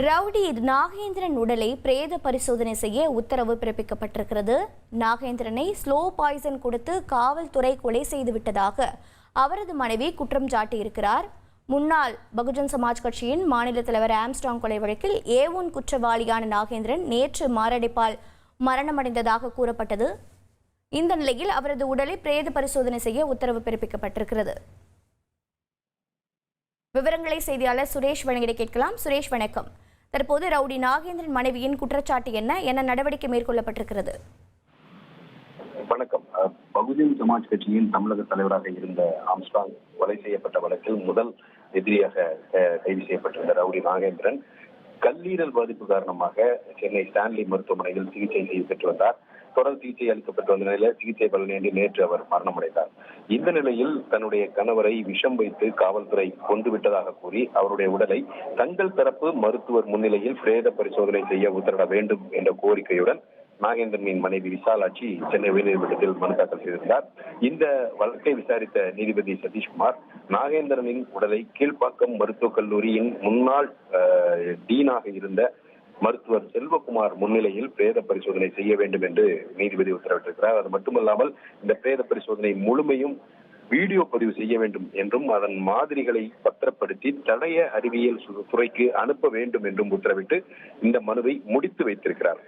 Rowdy Nagendran உடலை பிரேத பரிசோதனை செய்ய உத்தரவு பிறப்பிக்கப்பட்டிருக்கிறது. நாகேந்திரனை ஸ்லோ பாய்சன் கொடுத்து காவல்துறை கொலை செய்துவிட்டதாக அவரது மனைவி குற்றம் சாட்டியிருக்கிறார். முன்னாள் பகுஜன் சமாஜ் கட்சியின் மாநில தலைவர் ஆம்ஸ்ட்ராங் கொலை வழக்கில் A1 குற்றவாளியான நாகேந்திரன் நேற்று மாரடைப்பால் மரணமடைந்ததாக கூறப்பட்டது. இந்த நிலையில் அவரது உடலை பிரேத பரிசோதனை செய்ய உத்தரவு பிறப்பிக்கப்பட்டிருக்கிறது. விவரங்களை செய்தியாளர் சுரேஷ் வழங்கிட கேட்கலாம். சுரேஷ், வணக்கம். தற்போது ரவுடி நாகேந்திரன் மனைவியின் குற்றச்சாட்டு என்ன நடவடிக்கை மேற்கொள்ளப்பட்டிருக்கிறது? வணக்கம். பகுஜன் சமாஜ் கட்சியின் தமிழக தலைவராக இருந்த ஆம்ஸ்ட்ராங் கொலை செய்யப்பட்ட வழக்கில் முதல் எதிரியாக கைது செய்யப்பட்டிருந்த ரவுடி நாகேந்திரன் கல்லீரல் பாதிப்பு காரணமாக சென்னை ஸ்டான்லி மருத்துவமனையில் சிகிச்சை செய்து பெற்று வந்தார். தொடர் சிகிச்சை அளிக்கப்பட்டு வந்த நிலையில் சிகிச்சை பலனின்றி நேற்று அவர் மரணமடைந்தார். இந்த நிலையில் தன்னுடைய கணவரை விஷம் வைத்து காவல்துறை கொண்டுவிட்டதாக கூறி அவருடைய உடலை தங்கள் தரப்பு மருத்துவர் முன்னிலையில் பிரேத பரிசோதனை செய்ய உத்தரவிட வேண்டும் என்ற கோரிக்கையுடன் நாகேந்திரனின் மனைவி விசாலாட்சி சென்னை உயர்நீதிமன்றத்தில் மனு தாக்கல் செய்திருந்தார். இந்த வழக்கை விசாரித்த நீதிபதி சதீஷ்குமார் நாகேந்திரனின் உடலை கீழ்ப்பாக்கம் மருத்துவக் கல்லூரியின் முன்னாள் டீனாக இருந்த மருத்துவர் செல்வகுமார் முன்னிலையில் பிரேத பரிசோதனை செய்ய வேண்டும் என்று நீதிபதி உத்தரவிட்டிருக்கிறார். அது மட்டுமல்லாமல் இந்த பிரேத பரிசோதனை முழுமையும் வீடியோ பதிவு செய்ய வேண்டும் என்றும் அதன் மாதிரிகளை பத்திரப்படுத்தி தடய அறிவியல் துறைக்கு அனுப்ப வேண்டும் என்றும் உத்தரவிட்டு இந்த மனுவை முடித்து வைத்திருக்கிறார்.